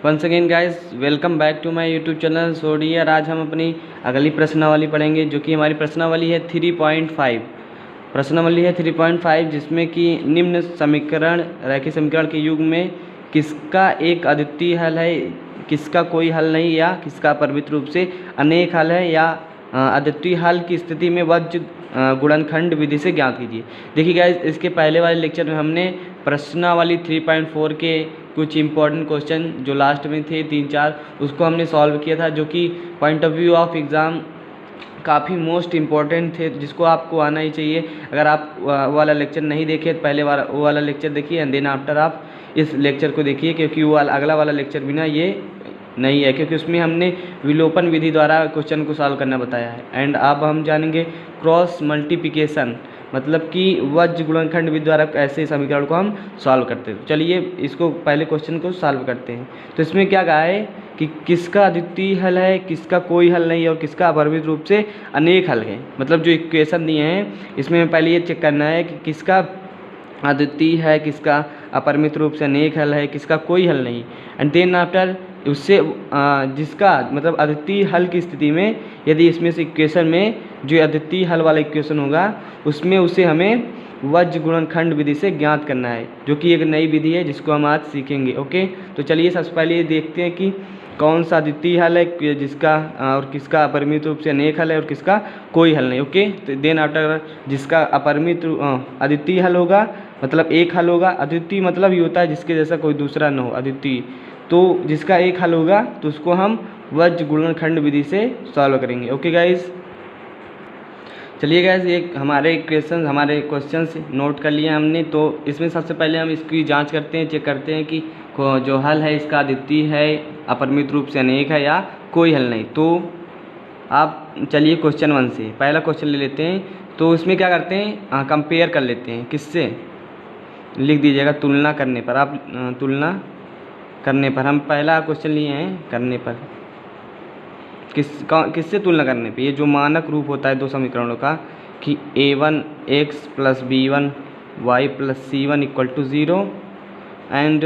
Once again guys, welcome back to my YouTube channel. So dear, आज हम अपनी अगली प्रश्नावली पढ़ेंगे, जो कि हमारी प्रश्नावली है 3.5। प्रश्नावली है 3.5, जिसमें कि निम्न समीकरण रैखिक समीकरण के युग में किसका एक अद्वितीय हल है, किसका कोई हल नहीं, या किसका अपरिमित रूप से अनेक हल है, या अद्वितीय हल की स्थिति में वज्र गुणनखंड विधि से ज्ञात कीजिए। देखिए गाइस, इसके पहले वाले लेक्चर में हमने प्रश्नावली 3.4 के कुछ इंपॉर्टेंट क्वेश्चन जो लास्ट में थे 3-4, उसको हमने सॉल्व किया था, जो कि point of view of exam काफ़ी मोस्ट इम्पॉर्टेंट थे, जिसको आपको आना ही चाहिए। अगर आप वो वाला लेक्चर नहीं देखे तो पहले वो वाला लेक्चर देखिए, एंड देन आफ्टर आप इस लेक्चर को देखिए, क्योंकि वो अगला वाला लेक्चर भी ना ये नहीं है, क्योंकि उसमें हमने विलोपन विधि द्वारा क्वेश्चन को सॉल्व करना बताया है। एंड अब हम जानेंगे क्रॉस मल्टीप्लिकेशन, मतलब कि वज्र गुणनखंड विधि द्वारा ऐसे समीकरण को हम सॉल्व करते हैं। चलिए इसको पहले क्वेश्चन को सॉल्व करते हैं। तो इसमें क्या कहा है कि किसका अद्वितीय हल है, किसका कोई हल नहीं, और किसका अपरिमित रूप से अनेक हल है। मतलब जो इक्वेशन दिए हैं इसमें हमें पहले ये चेक करना है कि किसका अद्वितीय है, किसका अपरिमित रूप से अनेक हल है, किसका कोई हल नहीं। एंड देन आफ्टर उससे जिसका मतलब अद्वितीय हल की स्थिति में, यदि इसमें से इक्वेशन में जो अद्वितीय हल वाला इक्वेशन होगा उसमें उसे हमें वज्र गुणनखंड विधि से ज्ञात करना है, जो कि एक नई विधि है जिसको हम आज सीखेंगे। ओके, तो चलिए सबसे पहले ये देखते हैं कि कौन सा अद्वितीय हल है, जिसका और किसका अपरिमित रूप से अनेक हल है, और किसका कोई हल नहीं। ओके, तो देन आफ्टर जिसका अपरिमित अद्वितीय हल होगा मतलब एक हल होगा। अद्वितीय मतलब ये होता है जिसके जैसा कोई दूसरा न हो, अद्वितीय। तो जिसका एक हल होगा तो उसको हम वज्र गुणनखंड विधि से सॉल्व करेंगे। ओके गाइस, चलिए गाइस, ये हमारे क्वेश्चन नोट कर लिए हमने। तो इसमें सबसे पहले हम इसकी जांच करते हैं, चेक करते हैं कि जो हल है इसका अद्वितीय है, अपरिमित रूप से अनेक है, या कोई हल नहीं। तो आप चलिए क्वेश्चन 1 से पहला क्वेश्चन ले लेते हैं। तो इसमें क्या करते हैं, कंपेयर कर लेते हैं। किससे लिख दीजिएगा, तुलना करने पर। आप तुलना करने पर, हम पहला क्वेश्चन लिए हैं करने पर। किससे तुलना करने पे? ये जो मानक रूप होता है दो समीकरणों का, कि a1x + b1y + c1 = 0 and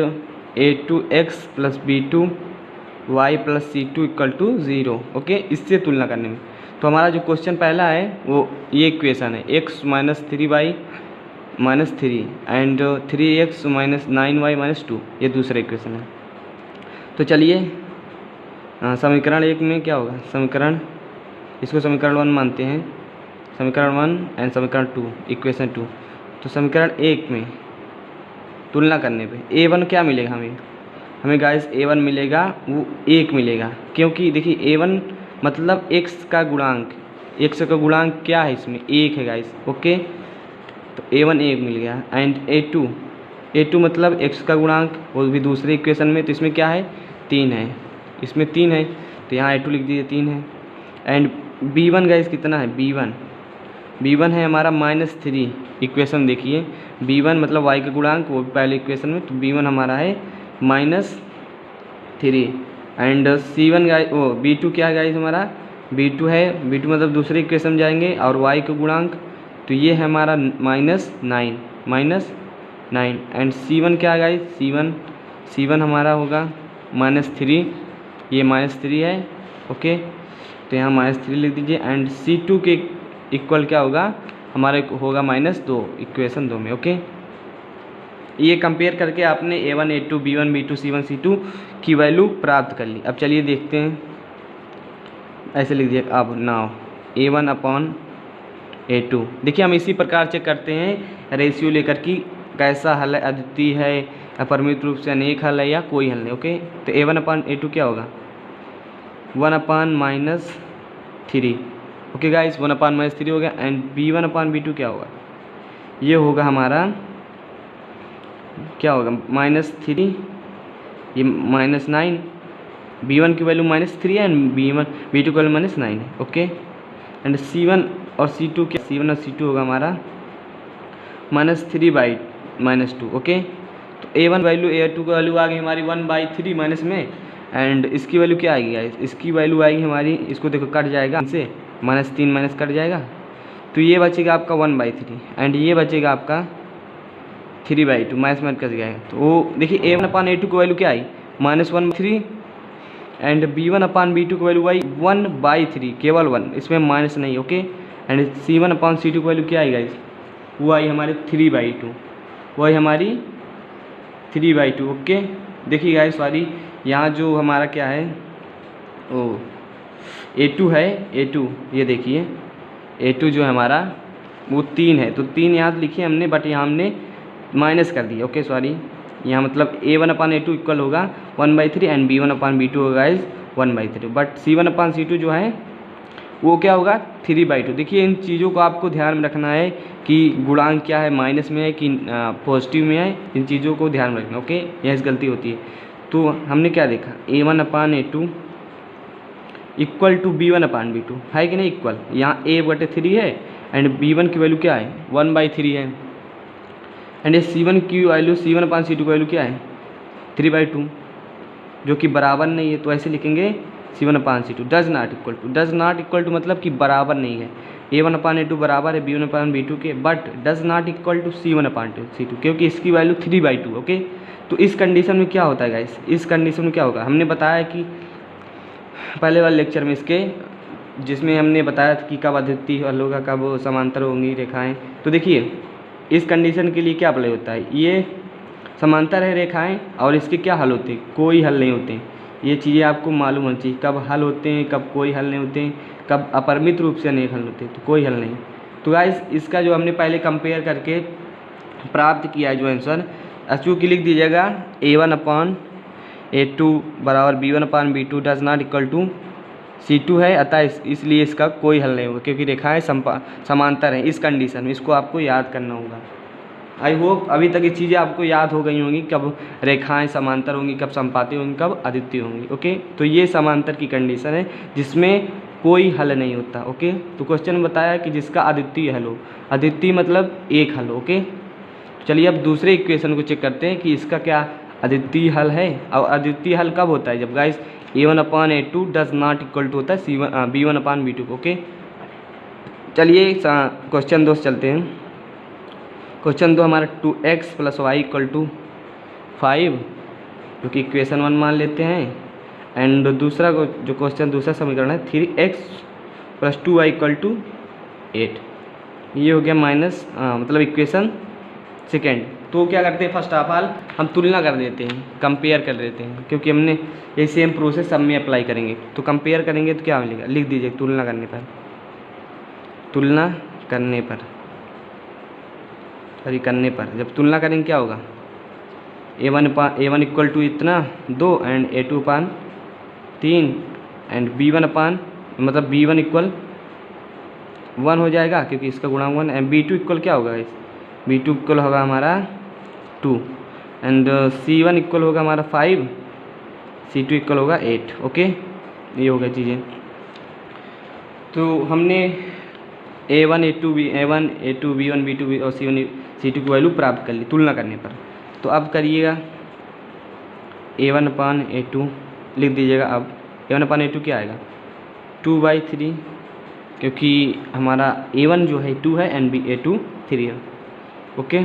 a2x + b2y + c2 = 0। Okay, इससे तुलना करने में। तो हमारा जो क्वेश्चन पहला है वो ये इक्वेशन है, x - 3y - 3 and 3x - 9y - 2, ये दूसरा इक्वेशन है। तो चलिए समीकरण 1 में क्या होगा, समीकरण इसको समीकरण 1 मानते हैं, समीकरण 1 एंड समीकरण 2, इक्वेशन 2। तो समीकरण 1 में तुलना करने पे a1 क्या मिलेगा हमें गाइस, a1 मिलेगा वो 1 मिलेगा, क्योंकि देखिए a1 मतलब x का गुणांक, x का गुणांक क्या है इसमें, 1 है गाइस। ओके, तो a1 1 मिल गया। एंड a2 मतलब x का गुणांक, वो भी दूसरे इक्वेशन में, तो इसमें क्या है 3 है, इसमें 3 है, तो यहाँ a2 लिख दीजिए 3 है। एंड b1 गाइस कितना है, b1 है हमारा -3। इक्वेशन देखिए, b1 मतलब y का गुणांक, वो पहले इक्वेशन में, तो b1 हमारा है -3। एंड c1 गाइस, वो b2 क्या है गाइस हमारा, b2 है, b2 मतलब दूसरे इक्वेशन में जाएंगे, और y का गुणांक, तो ये है हमारा -9। एंड c1 क्या है गाइस, c1 हमारा होगा -3, ये -3 है। ओके, तो यहाँ -3 लिख दीजिए। एंड c2 के इक्वल क्या होगा, हमारे होगा -2, इक्वेशन 2 में। ओके, ये कंपेयर करके आपने a1 a2 b1 b2 c1 c2 की वैल्यू प्राप्त कर ली। अब चलिए देखते हैं, ऐसे लिख दिए। अब नाउ a1/a2, देखिए हम इसी प्रकार चेक करते हैं रेशियो लेकर कि कैसा हल है, अद्वितीय है, अपरिमित रूप से अनेक हल है, या कोई हल नहीं। ओके, तो a1/a2 क्या होगा, 1/-3। ओके गाइस, 1/-3 हो गया। एंड b1/b2 क्या होगा, ये होगा हमारा, क्या होगा, -3, ये -9। b1 की वैल्यू -3 है, एंड b2 की वैल्यू -9 है। ओके, एंड c1 और c2 क्या, c1 और c2 होगा हमारा -3/-2। ओके, तो a1 वैल्यू a2 की वैल्यू आ गई हमारी 1/3 माइनस में। एंड इसकी वैल्यू क्या आएगी गाइस, इसकी वैल्यू आएगी हमारी, इसको देखो कट जाएगा इनसे, -3 माइनस कट जाएगा, तो ये बचेगा आपका 1/3, एंड ये बचेगा आपका 3/2, माइनस कट जाएगा। तो वो देखिए a1/a2 की वैल्यू क्या आई, -1/3 एंड B1/B2 की वैल्यू आई 1/3, केवल 1, इसमें माइनस नहीं, ओके। एंड C1/C2 की वैल्यू क्या आई गाइस, वो आई हमारे 3/2, वो आई हमारी 3/2, ओके। देखिए गाइस सॉरी, यहाँ जो हमारा क्या है ओ A2 है, A2 ये देखिए A2 जो है हमारा वो 3 है, तो 3 यहाँ लिखे हमने, बट यहाँ हमने माइनस कर दिया, ओके सॉरी। यहाँ मतलब A1/A2 इक्वल होगा 1/3 एंड B1/B2 होगा गाइस 1/3, बट C1/C2 जो है वो क्या होगा 3/2। देखिए इन चीज़ों को आपको ध्यान में रखना है कि गुणांक क्या है, माइनस में है कि पॉजिटिव में है, इन चीज़ों को ध्यान में रखना, ओके। यह गलती होती है। तो हमने क्या देखा, A1/A2 इक्वल टू B1/B2 है कि नहीं, इक्वल, यहाँ A/3 है एंड B1 की वैल्यू क्या है 1/3 है, एंड ये C1 की वैल्यू C1/C2 की वैल्यू क्या है 3/2, जो कि बराबर नहीं है, तो ऐसे लिखेंगे C1/C2 does not equal to मतलब कि बराबर नहीं है। A1/A2 बराबर है B1/B2 के, but does not equal to C1/C2, क्योंकि इसकी वैल्यू 3/2, ओके। तो इस कंडीशन में क्या होता है गाइस, इस कंडीशन में क्या होगा, हमने बताया कि पहले वाले लेक्चर में इसके, जिसमें हमने बताया था कि कब अद्वितीय हल होगा, कब समांतर होंगी रेखाएं। तो देखिए इस कंडीशन के लिए क्या अप्लाई होता है, ये समांतर है रेखाएं और इसके क्या हल होते हैं, कोई हल नहीं होते हैं। ये चीज़ें आपको मालूम होनी चाहिए, कब हल होते हैं, कब कोई हल नहीं होते हैं, कब अपरिमित रूप से अनेक हल होते हैं, तो कोई हल नहीं। तो गाइस इसका जो हमने पहले कंपेयर करके प्राप्त किया है जो आंसर, अचूक लिख दीजिएगा A1/A2 बराबर B1/B2 does not equal to C2 है, अतः इसलिए इसका कोई हल नहीं होगा, क्योंकि रेखाएं समांतर हैं। इस कंडीशन में इसको आपको याद करना होगा। आई होप अभी तक ये चीज़ें आपको याद हो गई होंगी, कब रेखाएं समांतर होंगी, कब समपाती होंगी, कब अद्वितीय होंगी, ओके। तो ये समांतर की कंडीशन है जिसमें कोई हल नहीं होता, ओके। तो क्वेश्चन में बताया कि जिसका अद्वितीय हल हो, अद्वितीय मतलब एक हल, ओके। चलिए अब दूसरे इक्वेशन को चेक करते हैं कि इसका क्या अद्वितीय हल है। और अद्वितीय हल कब होता है, जब guys A1/A2 does not equal to होता है B1/B2, ओके। चलिए क्वेश्चन 2 चलते हैं। क्वेश्चन 2 हमारा 2x + y = 5, जो कि इक्वेशन 1 मान लेते हैं। एंड दूसरा जो क्वेश्चन दूसरा समीकरण है 3x + 2y = 8, ये हो गया मतलब इक्वेशन सेकेंड। तो क्या करते हैं, फर्स्ट ऑफ ऑल हम तुलना कर देते हैं, कंपेयर कर देते हैं, क्योंकि हमने ये सेम प्रोसेस सब में अप्लाई करेंगे। तो कंपेयर करेंगे तो क्या मिलेगा, लिख दीजिए तुलना करने पर जब तुलना करेंगे क्या होगा, A1 इक्वल टू इतना 2 एंड A2/3 एंड मतलब B1 इक्वल 1 हो जाएगा, क्योंकि इसका गुणा 1, एंड B2 इक्वल क्या होगा, B2 इक्वल होगा हमारा 2 एंड C1 इक्वल होगा हमारा 5, C2 इक्वल होगा 8, ओके। ये हो गया चीज़ें। तो हमने A1 A2 B1 B2 और C1 C2 की वैल्यू प्राप्त कर ली तुलना करने पर। तो अब करिएगा A1/A2 लिख दीजिएगा। अब A1/A2 क्या आएगा 2/3, क्योंकि हमारा A1 जो है 2 है एंड A2 3 है, ओके।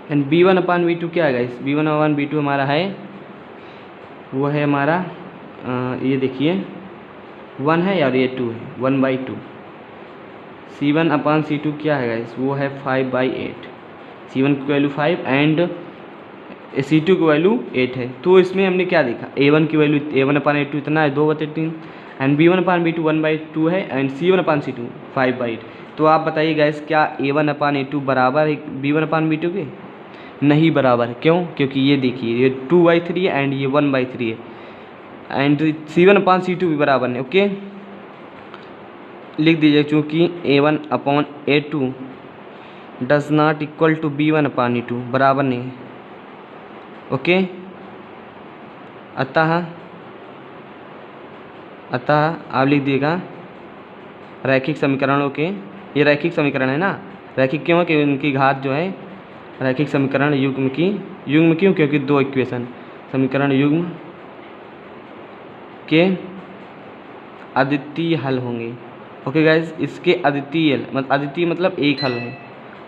एंड B1/B2 क्या आएगा, इस B1/B2 हमारा है, वो है हमारा ये देखिए 1 है और ये 2 है, 1/2। C1/C2 क्या है गाइस, वो है 5/8। C1 की वैल्यू 5 एंड C2 की वैल्यू 8 है। तो इसमें हमने क्या देखा, A1 की वैल्यू A1/A2 इतना है 2/3 एंड B1/B2 1/2 है एंड C1/C2 5/8। तो आप बताइए गाइस, क्या A1/A2 बराबर है B1/B2 के, नहीं बराबर है। क्यों, क्योंकि ये देखिए ये 2/3 है एंड ये 1/3 है एंड C1/C2 भी बराबर है, ओके। लिख दीजिए चूँकि A1/A2 does not equal to B1/A2 बराबर नहीं है, ओके। अतः आप लिख दिएगा रैखिक समीकरणों के, ये रैखिक समीकरण है ना, रैखिक क्यों है कि उनकी घात जो है रैखिक समीकरण युग्म क्यों, क्योंकि 2 इक्वेशन समीकरण युग्म के अद्वितीय हल होंगे, ओके गाइज। इसके अद्वितीय मतलब एक हल है,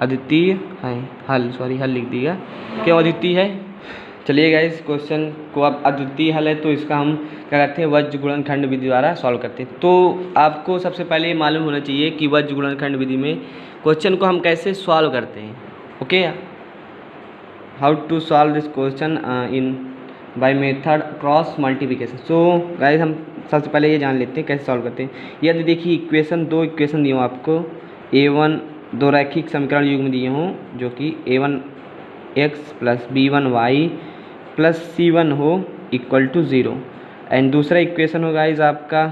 अद्वितीय है हल, हल लिख दिएगा। क्यों अद्वितीय है, चलिए गाइस, क्वेश्चन को अब अद्वितीय हल है तो इसका हम क्या करते हैं, वज्र गुणनखंड विधि द्वारा सॉल्व करते हैं। तो आपको सबसे पहले ये मालूम होना चाहिए कि वज्र गुणनखंड विधि में क्वेश्चन को हम कैसे सॉल्व करते हैं। Okay, how to solve this question in by method cross multiplication. So guys, हम सबसे पहले ये जान लेते हैं कैसे सॉल्व करते हैं। यदि देखिए इक्वेशन, दो इक्वेशन दिए हों आपको, a1 दो रैखिक समीकरण युग्म दिए हों जो कि a1x plus b1y plus c1 हो इक्वल टू 0, एंड दूसरा इक्वेशन हो गाइस आपका,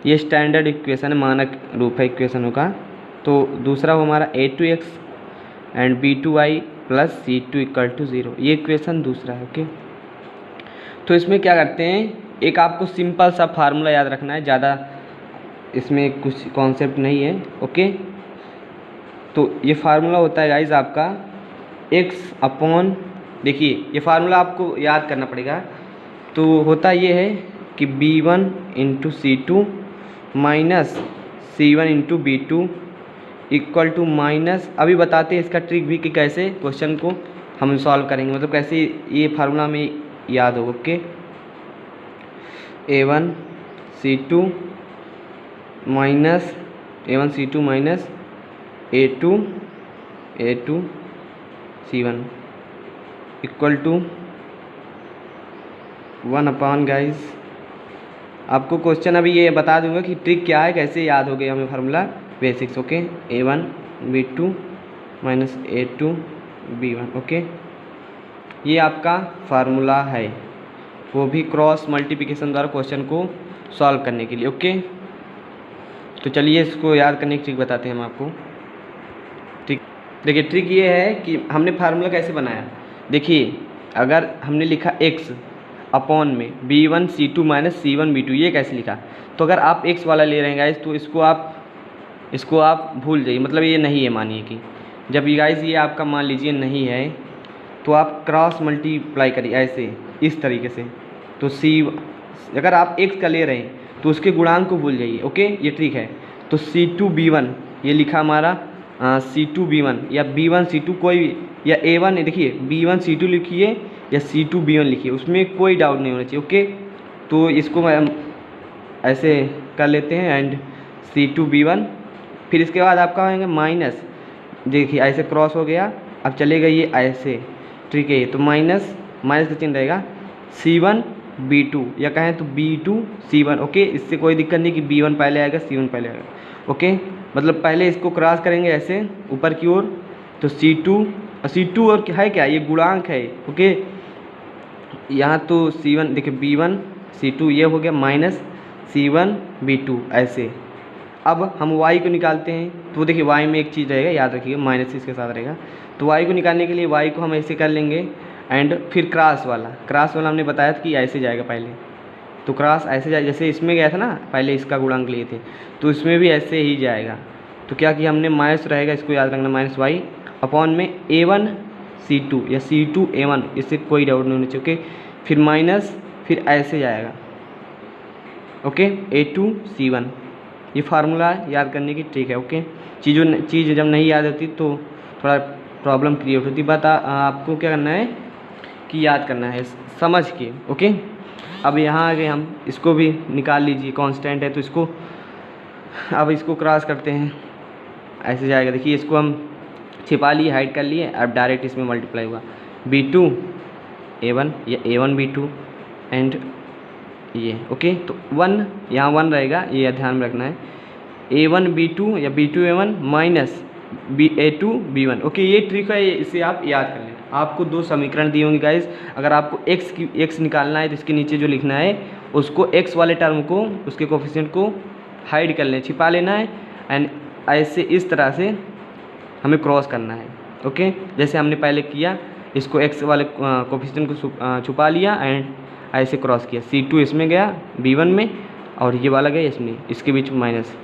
ये स्टैंडर्ड इक्वेशन है, मानक रूप है इक्वेशनों का। तो दूसरा हो हमारा a2x and b2y plus c2 equal to 0, ये इक्वेशन दूसरा है। ओके, तो इसमें क्या करते हैं, एक आपको सिंपल सा फार्मूला याद रखना है, ज़्यादा इसमें कुछ कॉन्सेप्ट नहीं है। ओके, तो ये फार्मूला होता है गाइज आपका x अपॉन, देखिए ये फार्मूला आपको याद करना पड़ेगा। तो होता ये है कि b1 into c2 minus c1 into b2 equal to minus, अभी बताते हैं इसका ट्रिक भी कि कैसे क्वेश्चन को हम सॉल्व करेंगे, मतलब कैसे ये फार्मूला हमें याद होगा। Okay, a1 c2 minus a1 c2 minus a2 c1 equal to 1 upon, guys आपको क्वेश्चन अभी ये बता दूंगा कि ट्रिक क्या है, कैसे याद हो गया हमें formula basics. Okay, a1 b2 minus a2 b1। Okay, ये आपका फार्मूला है, वो भी क्रॉस मल्टीप्लिकेशन द्वारा क्वेश्चन को सॉल्व करने के लिए। ओके, तो चलिए इसको याद करने की ट्रिक बताते हैं हम आपको। ठीक, देखिए ट्रिक ये है कि हमने फार्मूला कैसे बनाया। देखिए अगर हमने लिखा x अपॉन में b1 c2 minus c1 b2, ये कैसे लिखा, तो अगर आप x वाला ले रहे हैं गाइज तो इसको आप भूल जाइए, मतलब ये नहीं है, मानिए कि जब ये गाइज ये आपका मान लीजिए नहीं है तो आप क्रॉस मल्टीप्लाई करिए ऐसे, इस तरीके से। तो अगर आप x का ले रहे हैं तो उसके गुणांक को भूल जाइए। ओके, ये ट्रिक है। तो c2 b1 ये लिखा हमारा c2 b1 या b1 c2 कोई भी, या a1 देखिए b1 c2 लिखिए या c2 b1 लिखिए, उसमें कोई डाउट नहीं होना चाहिए। ओके, तो इसको हम ऐसे कर लेते हैं एंड c2 b1, फिर इसके बाद आपका आएंगे माइनस, देखिए ऐसे क्रॉस हो गया, अब चलेगा ये ऐसे, ठीक है, तो माइनस का चिन्ह रहेगा c1 b2 या कहें तो b2 c1। ओके, इससे कोई दिक्कत नहीं कि b1 पहले आएगा c1 पहले आएगा। ओके, मतलब पहले इसको क्रॉस करेंगे ऐसे ऊपर की ओर, तो c2 और है क्या, ये गुणांक है। ओके, यहाँ तो c1 देखिए b1 c2 ये हो गया माइनस c1 b2 ऐसे। अब हम y को निकालते हैं, तो देखिए y में एक चीज़ रहेगा, याद रखिएगा, माइनस इसके साथ रहेगा। तो y को निकालने के लिए y को हम ऐसे कर लेंगे एंड फिर क्रॉस वाला हमने बताया था कि ऐसे जाएगा पहले, तो क्रॉस ऐसे जाए, जैसे इसमें गया था ना पहले, इसका गुणांक लिए थे, तो इसमें भी ऐसे ही जाएगा। तो क्या कि हमने माइनस रहेगा, इसको याद रखना, माइनस y अपॉन में a1 c2 या c2 a1, इससे कोई डाउट नहीं होना चाहिए। ओके, फिर माइनस, फिर ऐसे जाएगा। ओके, a2 c1, ये फार्मूला याद करने की ट्रिक है। ओके, चीज़ जब नहीं याद होती तो थोड़ा प्रॉब्लम क्रिएट होती। बात आपको क्या करना है कि याद करना है समझ के। ओके, अब यहाँ आ गए हम, इसको भी निकाल लीजिए, कांस्टेंट है तो इसको, अब इसको क्रॉस करते हैं, ऐसे जाएगा। देखिए इसको हम छिपा लिए, हाइड कर लिए, अब डायरेक्ट इसमें मल्टीप्लाई हुआ b2 a1 या a1 b2 एंड ये। ओके, तो 1 यहाँ 1 रहेगा, ये ध्यान में रखना है, a1 b2 या b2 a1 minus a2 b1। Okay, ये ट्रिक है, इसे आप याद कर लेना। आपको दो समीकरण दिए होंगे गाइज, अगर आपको x निकालना है तो इसके नीचे जो लिखना है उसको x वाले टर्म को, उसके कोफिशिएंट को हाइड कर लेना, छिपा लेना है एंड ऐसे इस तरह से हमें क्रॉस करना है। ओके, जैसे हमने पहले किया, इसको x वाले कोफिशिएंट को छुपा लिया एंड ऐसे क्रॉस किया, c2 इसमें गया b1 में और ये वाला गया इसमें, इसके बीच में माइनस,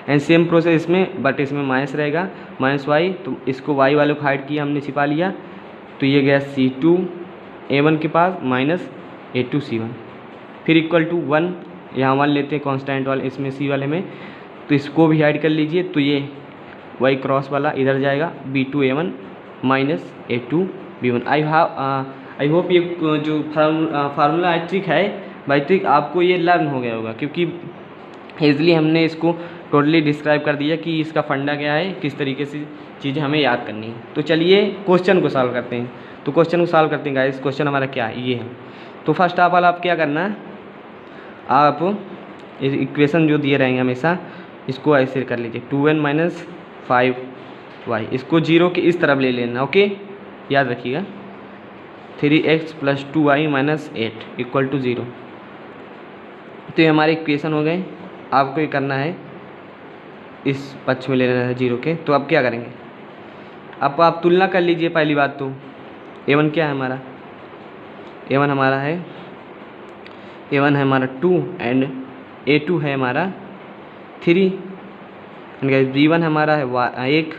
एंड सेम प्रोसेस इसमें, बट इसमें माइनस रहेगा, माइनस y, तो इसको y वाले को हाइड किया हमने, छिपा लिया, तो ये गया c2 a1 के पास माइनस a2 c1, फिर इक्वल टू 1, यहाँ 1 लेते हैं कांस्टेंट वाले इसमें, c वाले में, तो इसको भी हाइड कर लीजिए, तो ये y क्रॉस वाला इधर जाएगा b2 a1 minus a2 b1। I hope ये जो फार्मूला ट्रिक है बाई ट्रिक आपको ये लर्न हो गया होगा, क्योंकि ईज़िली हमने इसको टोटली डिस्क्राइब कर दिया कि इसका फंडा क्या है, किस तरीके से चीज़ें हमें याद करनी है। तो चलिए क्वेश्चन को सॉल्व करते हैं। तो क्वेश्चन को सॉल्व करते हैं गाइस। क्वेश्चन हमारा क्या है, ये है। तो फर्स्ट ऑफ ऑल आप क्या करना है, आप इक्वेशन जो दिए रहेंगे हमेशा इसको ऐसे कर लीजिए 2n माइनस 5y, इसको 0 के इस तरफ ले लेना। ओके, याद रखिएगा 3x plus 2y minus 8 equal to 0। तो ये हमारे इक्वेशन हो गए। आपको ये करना है इस पक्ष में ले लेना है 0 के। तो अब क्या करेंगे, अब आप तुलना कर लीजिए। पहली बात तो a1 क्या है हमारा, a1 हमारा है 2 एंड a2 है हमारा 3 एंड गाइस b1 हमारा है 1,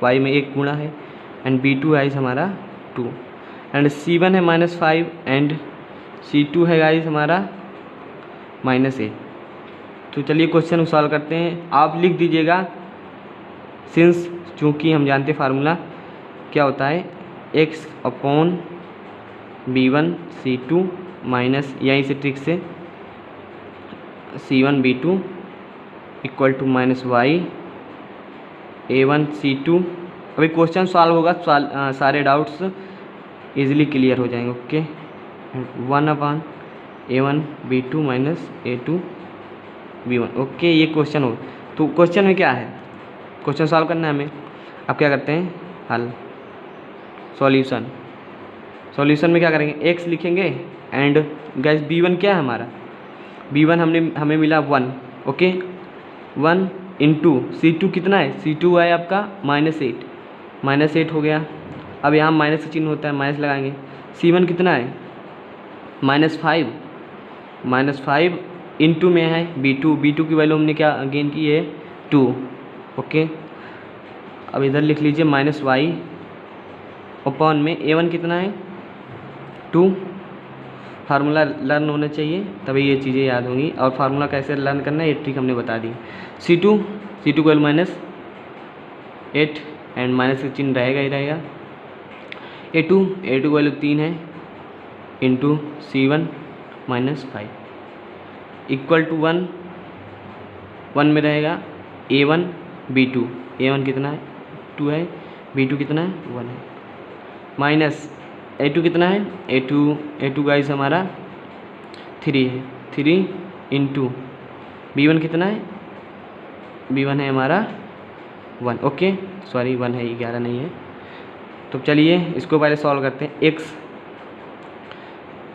y में 1 गुणा है एंड b2 है हमारा 2 एंड c1 है -5 एंड c2 है गाइस हमारा -8। तो चलिए क्वेश्चन को सॉल्व करते हैं। आप लिख दीजिएगा सिंस, चूँकि हम जानते हैं फार्मूला क्या होता है, x upon b1 c2 minus यहीं से ट्रिक से c1 b2 equal to minus y a1 c2। अभी क्वेश्चन सॉल्व होगा, सारे डाउट्स इजीली क्लियर हो जाएंगे। Okay, 1 upon a1 b2 minus a2 b1। Okay, ये क्वेश्चन हो। तो क्वेश्चन में क्या है, क्वेश्चन सॉल्व करना है हमें। अब क्या करते हैं, हल सॉल्यूशन। सॉल्यूशन में क्या करेंगे, x लिखेंगे एंड गाइस b1 क्या है हमारा, b1 हमें मिला 1। ओके, 1 इंटू c2 कितना है, c2 है आपका -8 हो गया। अब यहाँ माइनस का चिन्ह होता है, माइनस लगाएंगे। c1 कितना है -5 इंटू में है b2 की वैल्यू हमने क्या गेन की है 2। ओके, अब इधर लिख लीजिए -y अपॉन में a1 कितना है 2। फार्मूला लर्न होना चाहिए तभी ये चीज़ें याद होंगी, और फार्मूला कैसे लर्न करना है ये ट्रिक हमने बता दी। c2 की वैल्यू -8 एंड माइनस का चिन्ह रहेगा ही रहेगा। a2 की वैल्यू 3 है इंटू c1 -5 इक्वल टू 1 में रहेगा a1 b2। a1 कितना है 2 है, b2 कितना है 1 है, माइनस a2 कितना है, a2 गाइस हमारा 3 है, 3 इंटू b1 कितना है, b1 है हमारा 1। ओके, सॉरी 1 है, 11 नहीं है। तो चलिए इसको पहले सॉल्व करते हैं। x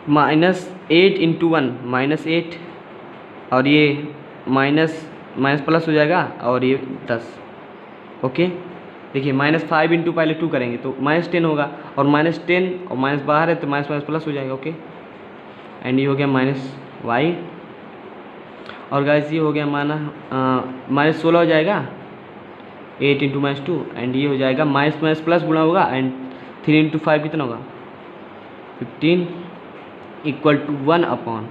-8 इंटू 1 -8 और ये माइनस प्लस हो जाएगा और ये 10। ओके, देखिए -5 इंटू पहले 2 करेंगे तो -10 होगा, और -10 और माइनस बाहर है तो माइनस प्लस हो जाएगा। ओके, एंड ये हो गया -y और गाइस ये हो गया माना -16 हो जाएगा 8 इंटू -2 एंड ये हो जाएगा माइनस प्लस गुणा होगा एंड 3 इंटू 5 कितना होगा 15 इक्वल टू 1 अपॉन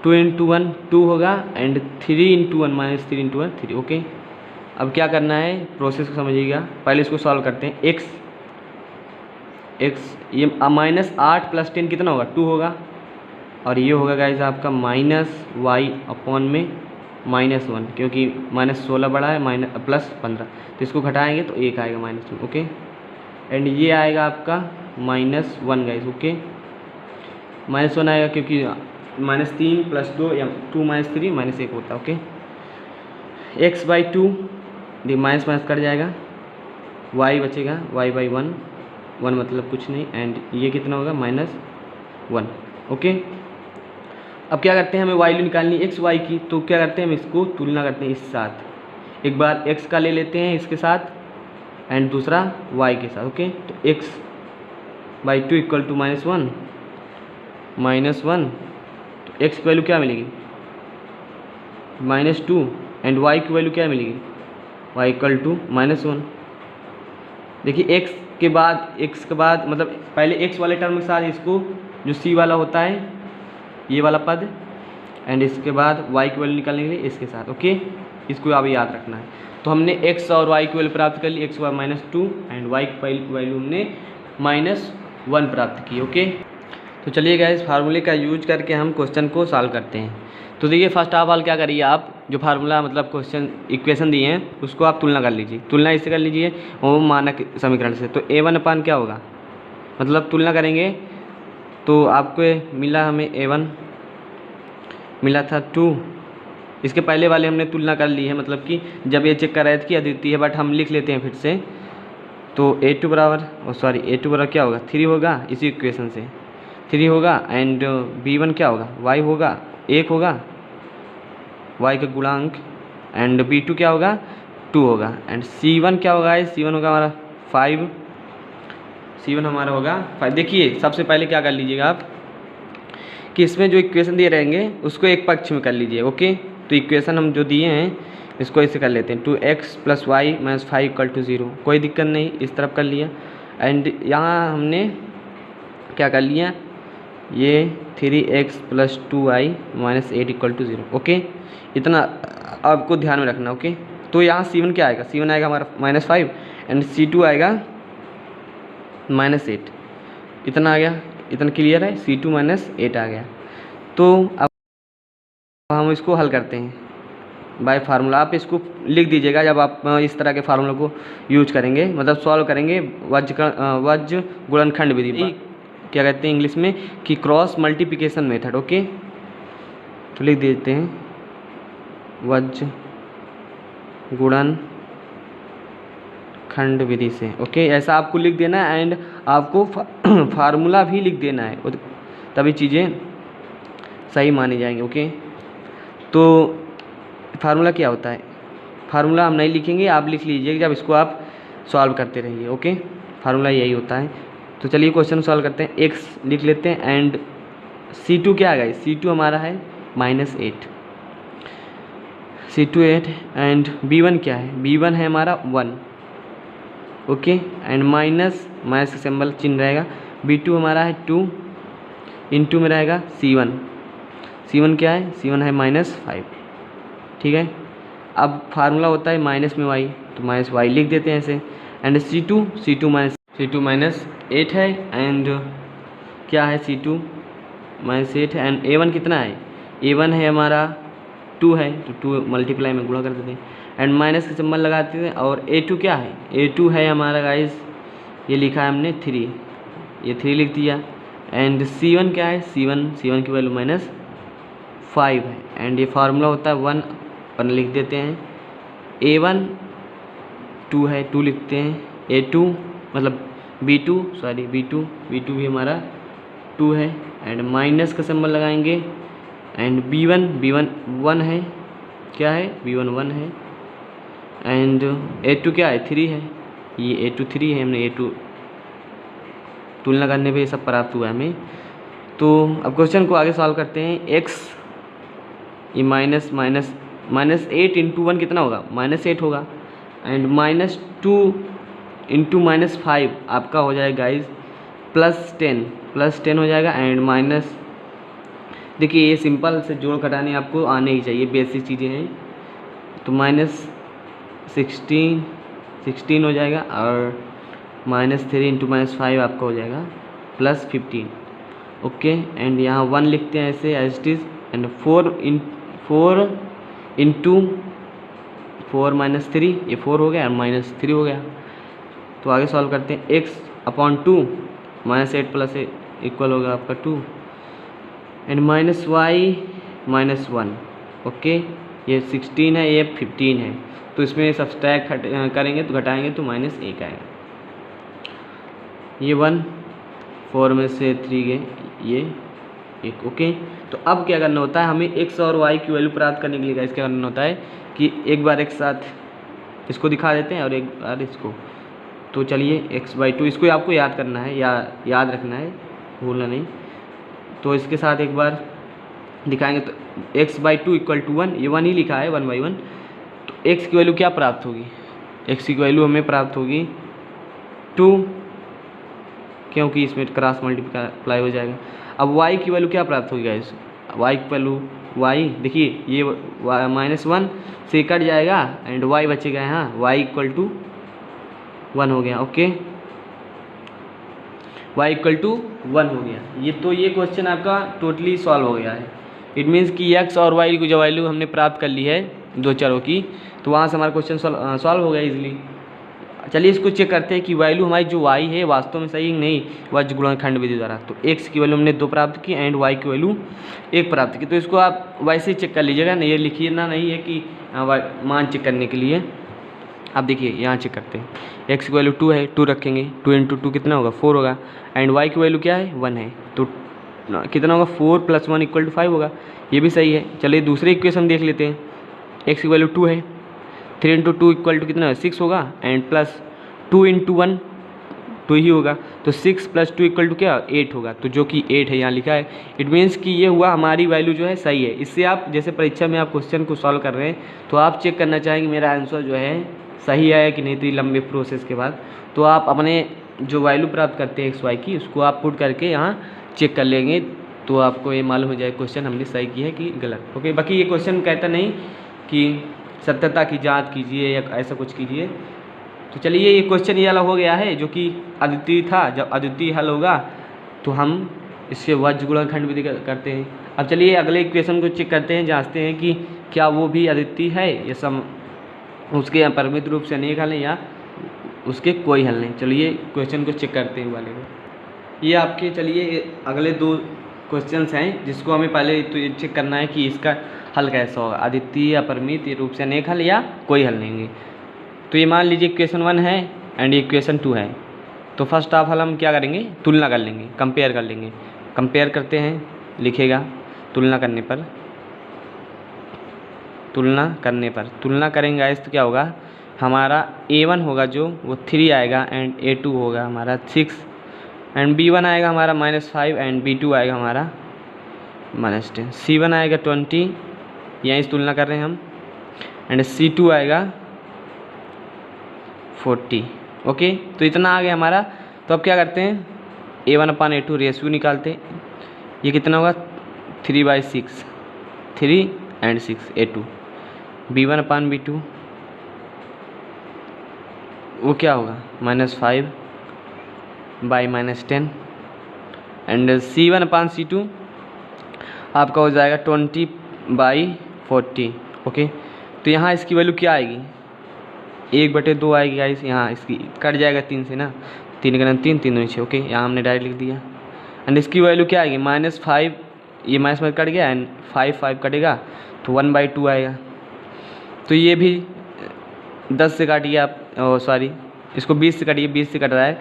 2 इंटू 1 2 होगा एंड 3 इंटू 1 -3 इंटू 1 3। ओके, अब क्या करना है प्रोसेस को समझिएगा। पहले इसको सॉल्व करते हैं। x ये -8 प्लस 10 कितना होगा 2 होगा, और ये होगा गाइस आपका -y अपॉन में -1, क्योंकि -16 बड़ा है प्लस 15, तो इसको घटाएंगे तो 1 आएगा -1। ओके, एंड ये आएगा आपका -1 गाइस। ओके, -1 आएगा क्योंकि -3 प्लस 2 या 2 -3 -1 होता है। ओके, x/2 माइनस कट जाएगा, y बचेगा y/1 मतलब कुछ नहीं, एंड ये कितना होगा -1। ओके, अब क्या करते हैं, हमें वैल्यू निकालनी x y की, तो क्या करते हैं हम इसको तुलना करते हैं इस साथ। एक बार x का ले लेते हैं इसके साथ एंड दूसरा y के साथ। ओके, तो x/2 इक्वल टू -1 तो x की वैल्यू क्या मिलेगी -2 एंड y की वैल्यू क्या मिलेगी y इक्वल टू -1। देखिए x के बाद मतलब पहले x वाले टर्म के साथ इसको जो c वाला होता है ये वाला पद, एंड इसके बाद y की वैल्यू निकालने के लिए इसके साथ। ओके, इसको आप याद रखना है। तो हमने x और y की वैल्यू प्राप्त कर ली, x2 एंड y की वैल्यू हमने -1 प्राप्त की। ओके। तो चलिए गाइस फार्मूले का यूज करके हम क्वेश्चन को सॉल्व करते हैं। तो देखिए फर्स्ट ऑफ ऑल क्या करिए, आप जो फार्मूला मतलब क्वेश्चन इक्वेशन दिए हैं उसको आप तुलना कर लीजिए। तुलना इससे कर लीजिए वो मानक समीकरण से। तो A1 अपान क्या होगा, मतलब तुलना करेंगे तो आपको मिला, हमें A1 मिला था 2। इसके पहले वाले हमने तुलना कर ली है, मतलब कि जब ये चेक कर रहे थे कि अद्वितीय है, बट हम लिख लेते हैं फिर से। तो A2 बराबर क्या होगा 3 होगा, इसी इक्वेशन से 3 होगा। एंड B1 क्या होगा, y होगा 1 होगा, y का गुणांक। एंड B2 क्या होगा 2 होगा। एंड C1 क्या होगा, C1 होगा हमारा 5। C1 हमारा होगा 5। देखिए सबसे पहले क्या कर लीजिएगा आप कि इसमें जो इक्वेशन दिए रहेंगे उसको एक पक्ष में कर लीजिए। ओके, तो इक्वेशन हम जो दिए हैं इसको ऐसे कर लेते हैं 2x + y - 5 = 0। कोई दिक्कत नहीं, इस तरफ कर लिया। एंड यहाँ हमने क्या कर लिया, ये 3x + 2y - 8 = 0। ओके, इतना आपको ध्यान में रखना। ओके, तो यहाँ C1 क्या आएगा, C1 आएगा हमारा -5 एंड C2 आएगा -8। इतना आ गया, इतना क्लियर है, C2 - 8 आ गया। तो अब हम इसको हल करते हैं बाय फार्मूला। आप इसको लिख दीजिएगा जब आप इस तरह के फार्मूला को यूज करेंगे, मतलब सॉल्व करेंगे वज्र गुणनखंड विधि, क्या कहते हैं इंग्लिश में कि क्रॉस मल्टीप्लिकेशन मेथड। ओके, तो लिख देते हैं वज्र गुणनखंड विधि से। ओके, ऐसा आपको लिख देना है एंड आपको फार्मूला भी लिख देना है, तभी चीज़ें सही मानी जाएंगी। ओके, तो फार्मूला क्या होता है, फार्मूला हम नहीं लिखेंगे, आप लिख लीजिए जब इसको आप सॉल्व करते रहिए। ओके, फार्मूला यही होता है। तो चलिए क्वेश्चन सॉल्व करते हैं। x लिख लेते हैं एंड C2 क्या आएगा, C2 हमारा है -8, C2 8। एंड B1 क्या है, B1 है हमारा 1। ओके, एंड माइनस का सिंबल चिन्ह रहेगा। B2 हमारा है 2, इंटू में रहेगा C1 क्या है, C1 है -5। ठीक है, अब फार्मूला होता है माइनस में y, तो -y लिख देते हैं ऐसे। एंड C2 -8 है एंड क्या है C2 -8 है। एंड A1 कितना है, A1 है हमारा 2 है, तो 2 मल्टीप्लाई में गुणा कर देते हैं एंड माइनस का सिंबल लगाते हैं। और A2 क्या है, A2 है हमारा गाइस, ये लिखा है हमने 3, ये 3 लिख दिया। एंड C1 क्या है, C1 की वैल्यू -5 है। एंड ये फार्मूला होता है 1 लिख देते हैं। A1 2 है, 2 लिखते हैं। A2 मतलब B2 भी हमारा 2 है एंड माइनस का सिंबल लगाएंगे। एंड B1 1 है, क्या है B1 1 है। एंड A2 क्या है 3 है, ये A2 3 है, हमने A2 तुलना करने पे ये सब प्राप्त हुआ हमें। तो अब क्वेश्चन को आगे सॉल्व करते हैं। x ये -8 इंटू 1 कितना होगा, -8 होगा। एंड -2 इंटू -5 आपका हो जाएगा गाइज +10 हो जाएगा। एंड माइनस, देखिए ये सिंपल से जोड़ घटाने आपको आने ही चाहिए, बेसिक चीज़ें हैं। तो -16 हो जाएगा और -3 इंटू -5 आपका हो जाएगा +15। ओके, एंड यहाँ 1 लिखते हैं ऐसे as it is. And 4 into 4 - 3, ये 4 हो गया और -3 हो गया। तो आगे सॉल्व करते हैं। x/2 -8 + 8 इक्वल होगा आपका 2 एंड -y -1। ओके, ये 16 है, ये 15 है, तो इसमें सब्सट्रैक्ट करेंगे तो घटाएंगे तो -1 आएगा। ये 1 4 में से 3 गए, ये 1। ओके, तो अब क्या करना होता है, हमें x और y की वैल्यू प्राप्त करने के लिए गाइस क्या करना होता है कि एक बार एक साथ इसको दिखा देते हैं और एक बार इसको। तो चलिए x/2 इसको आपको याद करना है या याद रखना है, भूलना नहीं। तो इसके साथ एक बार दिखाएंगे तो x/2 = 1, ये 1 ही लिखा है 1/1। तो x की वैल्यू क्या प्राप्त होगी, x की वैल्यू हमें प्राप्त होगी 2, क्योंकि इसमें क्रॉस मल्टीप्लाई हो जाएगा। अब y की वैल्यू क्या प्राप्त होगी गाइस, y की वैल्यू देखिए ये -1 से कट जाएगा एंड y बचेगा यहाँ, y = 1 हो गया। ओके, y इक्वल टू 1 हो गया। ये क्वेश्चन आपका टोटली सॉल्व हो गया है। इट मीन्स कि x और y की जो वैल्यू हमने प्राप्त कर ली है दो चरों की, तो वहाँ से हमारा क्वेश्चन सॉल्व हो गया इजीली। चलिए इसको चेक करते हैं कि वैल्यू हमारी जो y है वास्तव में सही नहीं वज्रगुणनखंड विधि द्वारा। तो x की वैल्यू हमने 2 प्राप्त की एंड y की वैल्यू 1 प्राप्त की। तो इसको आप वैसे ही चेक कर लीजिएगा, नहीं ये लिखिए ना, नहीं है कि मान चेक करने के लिए। आप देखिए यहाँ चेक करते हैं, x की वैल्यू 2 है, 2 रखेंगे, 2 इंटू 2 कितना होगा 4 होगा, एंड y की वैल्यू क्या है 1 है, तो कितना होगा 4 + 1 = 5 होगा। ये भी सही है। चलिए दूसरे इक्वेशन देख लेते हैं। x की वैल्यू 2 है, 3 इंटू 2 = कितना है 6 होगा, एंड प्लस 2 इंटू 1 2 ही होगा, तो 6 + 2 = क्या 8 होगा, तो जो कि 8 है यहाँ लिखा है। इट मीन्स कि ये हुआ हमारी वैल्यू जो है सही है। इससे आप जैसे परीक्षा में आप क्वेश्चन को सॉल्व कर रहे हैं तो आप चेक करना चाहेंगे मेरा आंसर जो है सही आया कि नहीं। तो लंबे प्रोसेस के बाद तो आप अपने जो वैल्यू प्राप्त करते हैं x y की, उसको आप पुट करके यहाँ चेक कर लेंगे, तो आपको ये मालूम हो जाए क्वेश्चन हमने सही किया है कि गलत। ओके, बाकी ये क्वेश्चन कहता नहीं कि सत्यता की जांच कीजिए या ऐसा कुछ कीजिए। तो चलिए ये क्वेश्चन ये वाला हो गया है जो कि अद्वितीय था। जब अद्वितीय हल होगा तो हम इससे वज्रगुणनखंड विधि करते हैं। अब चलिए अगले इक्वेशन को चेक करते हैं, जांचते हैं कि क्या वो भी अद्वितीय है या उसके अपरिमित रूप से अनेक हल हैं या उसके कोई हल नहीं। चलिए क्वेश्चन को चेक करते हैं वाले को। ये आपके चलिए अगले 2 क्वेश्चंस हैं जिसको हमें पहले तो ये चेक करना है कि इसका हल कैसा होगा, अद्वितीय अपरिमित रूप से अनेक हल या कोई हल नहीं है। तो ये मान लीजिए इक्वेशन 1 है एंड इक्वेशन 2 है। तो फर्स्ट ऑफ ऑल हम क्या करेंगे, तुलना कर लेंगे, कंपेयर कर लेंगे। कंपेयर करते हैं, लिखेगा तुलना करने पर, तुलना करेंगे गाइस तो क्या होगा, हमारा A1 होगा जो वो 3 आएगा एंड A2 होगा हमारा 6 एंड B1 आएगा हमारा -5 एंड B2 आएगा हमारा -10, C1 आएगा 20, यहीं से तुलना कर रहे हैं हम, एंड C2 आएगा 40। ओके, तो इतना आ गया हमारा। तो अब क्या करते हैं, A1/A2 रेशियो निकालते हैं। ये कितना होगा 3/6, 3 एंड 6 A2, B1/B2 वो क्या होगा -5 बाई -10 एंड C1/C2 आपका हो जाएगा 20/40। ओके, तो यहाँ इसकी वैल्यू क्या आएगी 1/2 आएगी गाइस। यहाँ इसकी कट जाएगा 3 से ना, 3 × 3 3 2 6। ओके, यहाँ हमने डायरेक्ट लिख दिया। एंड इसकी वैल्यू क्या आएगी -5, ये माइनस में कट गया एंड 5 कटेगा तो 1/2 आएगा। तो ये भी 10 से काटिए आप, सॉरी इसको 20 से काटिए, 20 से कट रहा है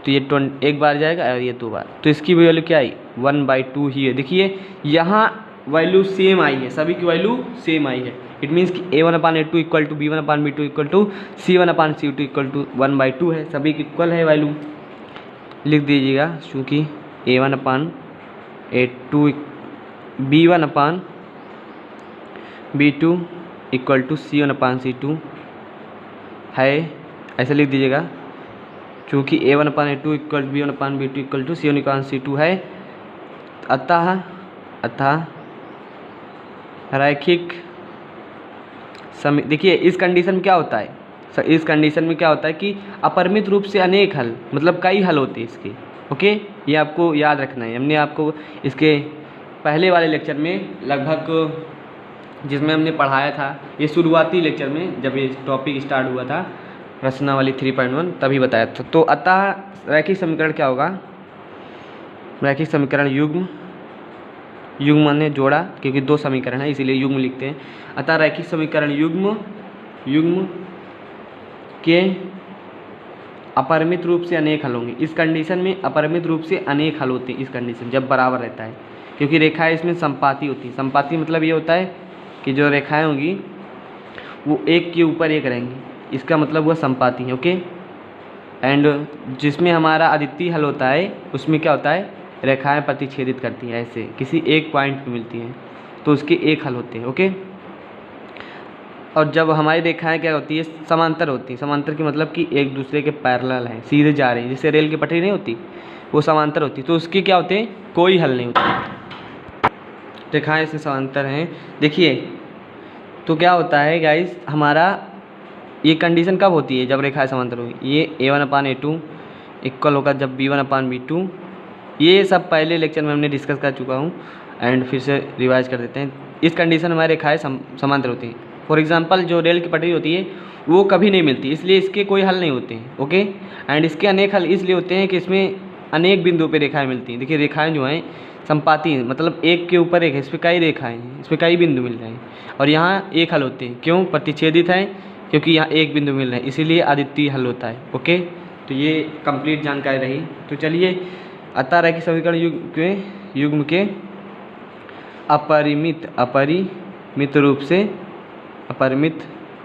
तो ये 1 बार जाएगा और ये 2 बार, तो इसकी वैल्यू क्या आई 1/2 ही है। देखिए यहाँ वैल्यू सेम आई है, सभी की वैल्यू सेम आई है। इट मीन्स कि A1/A2 = B1/B2 = C1/C2 = 1/2 है, सभी की इक्वल है वैल्यू। लिख दीजिएगा चूँकि A1/A2 B1/B2 = C1/C2 है, ऐसे लिख दीजिएगा चूँकि A1/A2 = B1/B2 = C1/C2 है। अतः रैखिक देखिए इस कंडीशन में क्या होता है, इस कंडीशन में क्या होता है कि अपरिमित रूप से अनेक हल, मतलब कई हल होते हैं इसके। ओके, ये आपको याद रखना है। हमने आपको इसके पहले वाले लेक्चर में लगभग जिसमें हमने पढ़ाया था, ये शुरुआती लेक्चर में जब ये टॉपिक स्टार्ट हुआ था प्रश्नावली 3.1 तभी बताया था। तो अतः रैखिक समीकरण क्या होगा, रैखिक समीकरण युग्म माने जोड़ा, क्योंकि 2 समीकरण है इसीलिए युग्म लिखते हैं। अतः रैखिक समीकरण युग्म के अपरिमित रूप से अनेक हल होंगे। इस कंडीशन में अपरिमित रूप से अनेक हल होते हैं, इस कंडीशन जब बराबर रहता है, क्योंकि रेखाएं इसमें संपाती होती हैं। संपाती मतलब ये होता है कि जो रेखाएं होंगी वो एक के ऊपर एक रहेंगी, इसका मतलब वह संपाती है। ओके, एंड जिसमें हमारा अद्वितीय हल होता है उसमें क्या होता है, रेखाएं प्रतिच्छेदित करती हैं, ऐसे किसी एक पॉइंट पे मिलती हैं तो उसके एक हल होते हैं। ओके, और जब हमारी रेखाएं क्या होती है, समांतर होती हैं। समांतर की मतलब कि एक दूसरे के पैरेलल हैं, सीधे जा रही हैं, जैसे रेल की पटरी नहीं होती वो समांतर होती, तो उसके क्या होते हैं, कोई हल नहीं होता। रेखाएं से समांतर हैं। देखिए तो क्या होता है गाइस, हमारा ये कंडीशन कब होती है, जब रेखाएं समांतर होगी। ये A1/A2 इक्वल होगा जब B1/B2 ये सब पहले लेक्चर में हमने डिस्कस कर चुका हूँ एंड फिर से रिवाइज कर देते हैं। इस कंडीशन में हमारी रेखाएँ समांतर होती हैं। फॉर एग्जांपल जो रेल की पटरी होती है वो कभी नहीं मिलती, इसलिए इसके कोई हल नहीं होते हैं। ओके, एंड इसके अनेक हल इसलिए होते हैं कि इसमें अनेक बिंदुओं पे रेखाएं मिलती हैं। देखिए रेखाएं जो हैं संपाती हैं, मतलब एक के ऊपर एक है, इस पर कई रेखाएं हैं, इस पर कई बिंदु मिल रहे हैं और यहाँ एक हल होते हैं। क्यों? प्रतिच्छेदित है, क्योंकि यहाँ एक बिंदु मिल रहे हैं, इसीलिए अद्वितीय हल होता है। ओके, तो ये कंप्लीट जानकारी रही। तो चलिए, अतः रैखिक समीकरण युग्म के अपरिमित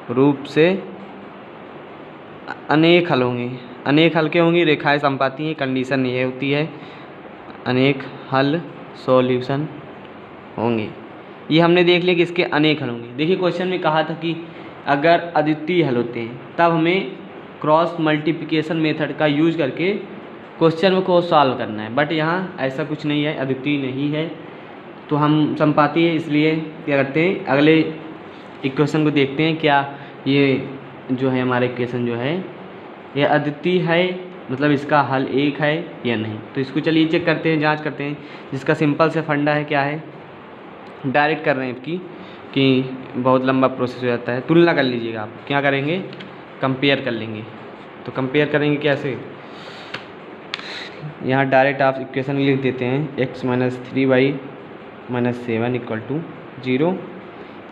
रूप से अनेक हल होंगे। अनेक हल के होंगी, रेखाएं संपाती हैं, कंडीशन ये होती है, अनेक हल सॉल्यूशन होंगे। ये हमने देख लिया कि इसके अनेक हल होंगे। देखिए क्वेश्चन में कहा था कि अगर अद्वितीय हल होते हैं तब हमें क्रॉस मल्टीप्लिकेशन मेथड का यूज करके क्वेश्चन को सॉल्व करना है, बट यहाँ ऐसा कुछ नहीं है, अद्वितीय नहीं है, तो हम संपाती है, इसलिए क्या करते हैं, अगले इक्वेशन को देखते हैं। क्या ये जो है हमारा इक्वेशन जो है ये अद्वितीय है, मतलब इसका हल एक है या नहीं। तो इसको चलिए चेक करते हैं, जांच करते हैं। जिसका सिंपल से फंडा है, क्या है, डायरेक्ट कर रहे हैं इसकी, कि बहुत लंबा प्रोसेस हो जाता है। तुलना कर लीजिएगा, आप क्या करेंगे, कंपेयर कर लेंगे। तो कंपेयर करेंगे कैसे, यहाँ डायरेक्ट आप इक्वेशन लिख देते हैं, x - 3y - 7 = 0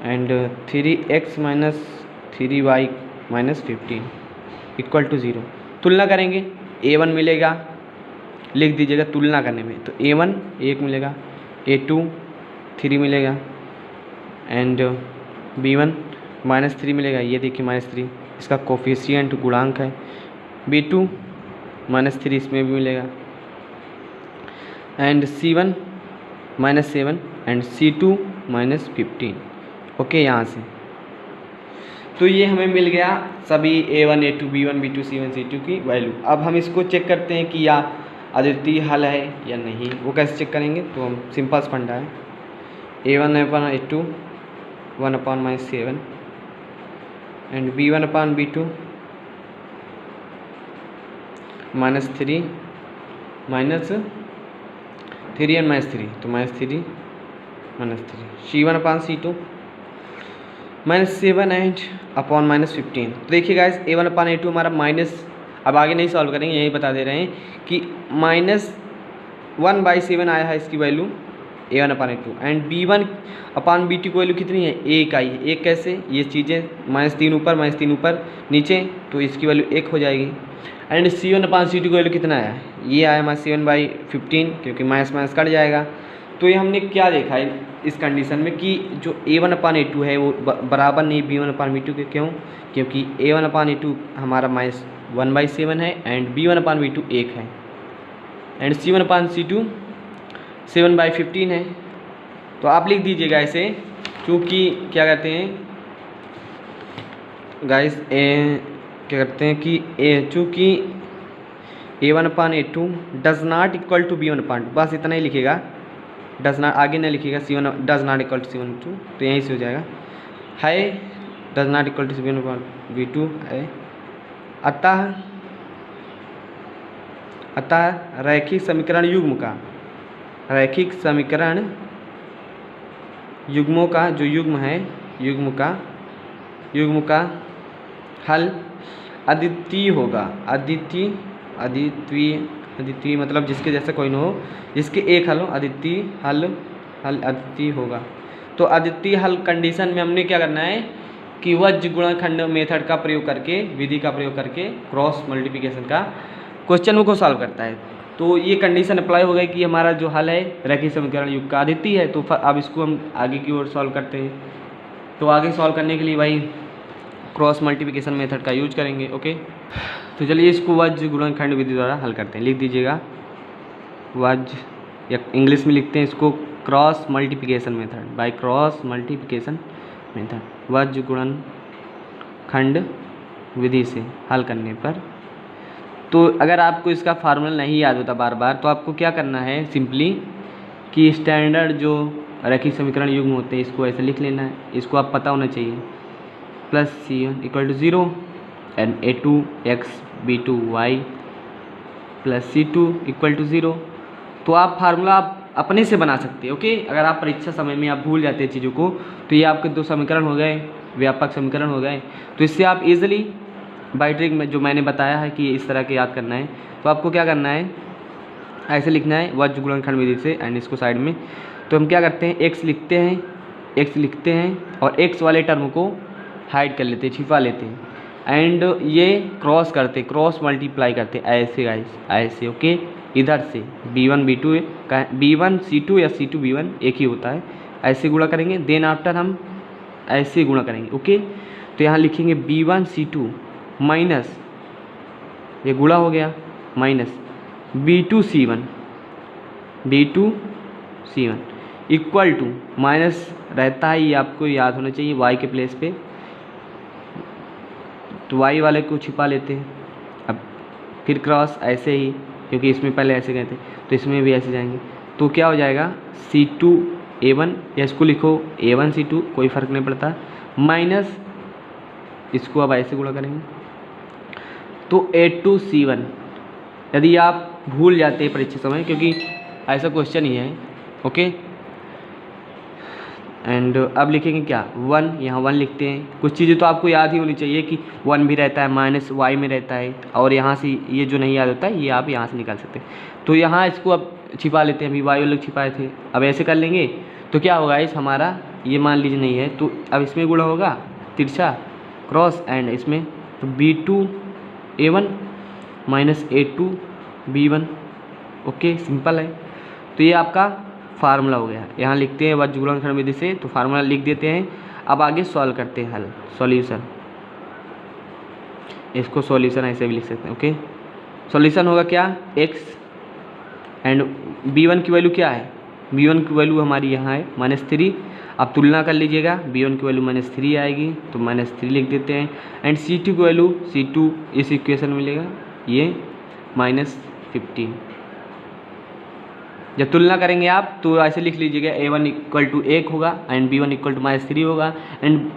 and 3x - 3y - 15 = 0। तुलना करेंगे, a1 मिलेगा, लिख दीजिएगा तुलना करने में। तो a1 1 मिलेगा, a2 3 मिलेगा एंड b1 -3 मिलेगा। ये देखिए -3 इसका कोफिशिएंट गुणांक है। b2 -3 इसमें भी मिलेगा and c1 -7 and c2 -15। Okay, यहाँ से तो ये हमें मिल गया सभी a1 a2 b1 b2 c1 c2 की वैल्यू। अब हम इसको चेक करते हैं कि या अद्वितीय हल है या नहीं। वो कैसे चेक करेंगे, तो हम सिंपल फंडा है, a1/a2 1/7 एंड b1/b2 -3 -3 एंड -3, तो -3 c1/c2 -7 एंड अपॉन -15। तो देखिए गाइस, a1/a2 हमारा माइनस, अब आगे नहीं सॉल्व करेंगे, यही बता दे रहे हैं कि -1/7 आया है इसकी वैल्यू a1/a2 एंड b1/b2 की वैल्यू कितनी है, 1 आई है। 1 कैसे, ये चीज़ें -3 ऊपर -3 ऊपर नीचे, तो इसकी वैल्यू 1 हो जाएगी। एंड c1/c2 की वैल्यू कितना आया है, ये आया हमारा 7/15, क्योंकि माइनस कट जाएगा। तो ये हमने क्या देखा है इस कंडीशन में कि जो a1/a2 है वो बराबर नहीं b1/b2 के। क्यों? क्योंकि a1/a2 हमारा -1/7 है एंड b1/b2 1 है एंड c1/c2 7/15 है। तो आप लिख दीजिएगा ऐसे, क्योंकि क्या कहते हैं गाइस, क्या करते हैं कि चूँकि a1/a2 does not equal to b1/, बस इतना ही लिखेगा, डज नॉट आगे नहीं लिखिएगा, c1 does not equal to c1/2, तो यहीं से हो जाएगा, है does not equal to b1/b2 है। अतः रैखिक समीकरण युग्मों का जो युग्म है, युग्म का हल अद्वितीय होगा। अद्वितीय मतलब जिसके जैसा कोई न हो, जिसके एक हल हो, अद्वितीय हल अद्वितीय होगा। तो अद्वितीय हल कंडीशन में हमने क्या करना है कि वज्र गुणनखंड मेथड का प्रयोग करके, विधि का प्रयोग करके क्रॉस मल्टीप्लिकेशन का क्वेश्चन को सॉल्व करता है। तो ये कंडीशन अप्लाई हो गई कि हमारा जो हल है रैखिक समीकरण युग्म का अद्वितीय है। तो अब इसको हम आगे की ओर सॉल्व करते हैं। तो आगे सॉल्व करने के लिए भाई क्रॉस मल्टीप्लिकेशन मेथड का यूज करेंगे। ओके, तो चलिए इसको वज्र गुणनखंड विधि द्वारा हल करते हैं। लिख दीजिएगा वज्र, या इंग्लिश में लिखते हैं इसको cross multiplication method, by cross multiplication method, वज्र गुणनखंड विधि से हल करने पर। तो अगर आपको इसका फार्मूला नहीं याद होता बार बार, तो आपको क्या करना है सिंपली कि स्टैंडर्ड जो रैखिक समीकरण युग्म होते हैं इसको ऐसे लिख लेना है, इसको आप पता होना चाहिए। Plus c1 = 0 and a2x b2y plus c2 = 0 तो आप फार्मूला आप अपने से बना सकते हैं। ओके, अगर आप परीक्षा समय में आप भूल जाते हैं चीज़ों को, तो ये आपके 2 समीकरण हो गए, व्यापक समीकरण हो गए। तो इससे आप इजीली बाई ट्रिक में जो मैंने बताया है कि इस तरह के याद करना है, तो आपको क्या करना है, ऐसे लिखना है वज्र गुणनखंड विधि से, एंड इसको साइड में। तो हम क्या करते हैं, x लिखते हैं और x वाले टर्म को हाइड कर लेते हैं, छिपा लेते हैं, एंड ये क्रॉस करते, क्रॉस मल्टीप्लाई करते ऐसे गाइस, ऐसे। ओके, इधर से b1 b2 का b1 c2 या c2 b1 एक ही होता है, ऐसे गुणा करेंगे। देन आफ्टर हम ऐसे गुणा करेंगे। ओके, तो यहाँ लिखेंगे b1 c2 माइनस, ये गुणा हो गया, minus b2 c1 equal to, minus रहता है, ये आपको याद होना चाहिए y के प्लेस पे, तो y वाले को छिपा लेते हैं। अब फिर क्रॉस ऐसे ही, क्योंकि इसमें पहले ऐसे गए थे तो इसमें भी ऐसे जाएंगे, तो क्या हो जाएगा c2 a1, या इसको लिखो a1 c2, कोई फ़र्क नहीं पड़ता, माइनस इसको अब ऐसे गुणा करेंगे तो a2 c1। यदि आप भूल जाते हैं परीक्षा समय, क्योंकि ऐसा क्वेश्चन ही है। ओके, एंड अब लिखेंगे क्या, 1, यहाँ 1 लिखते हैं। कुछ चीज़ें तो आपको याद ही होनी चाहिए कि 1 भी रहता है, माइनस y में रहता है, और यहाँ से ये जो नहीं याद होता है ये आप यहाँ से निकाल सकते हैं। तो यहाँ इसको अब छिपा लेते हैं, अभी y वाले छिपाए थे, अब ऐसे कर लेंगे तो क्या होगा इस हमारा, ये मान लीजिए नहीं है, तो अब इसमें गुणा होगा तिरछा क्रॉस, एंड इसमें तो b2 a1 minus a2 b1। Okay, simple है। तो ये आपका फार्मूला हो गया, यहाँ लिखते हैं वज्र गुणनखंड विधि से, तो फार्मूला लिख देते हैं। अब आगे सॉल्व करते हैं, हल, सॉल्यूशन। इसको सॉल्यूशन ऐसे भी लिख सकते हैं। ओके, सॉल्यूशन होगा क्या, x, एंड b1 की वैल्यू क्या है, b1 की वैल्यू हमारी यहाँ है -3। अब तुलना कर लीजिएगा, b1 की वैल्यू -3 आएगी तो -3 लिख देते हैं, एंड c2 की वैल्यू, c2 इस इक्वेशन में मिलेगा ये -15। जब तुलना करेंगे आप तो ऐसे लिख लीजिएगा, a1 इक्वल टू 1 होगा, एंड b1 इक्वल टू -3 होगा, एंड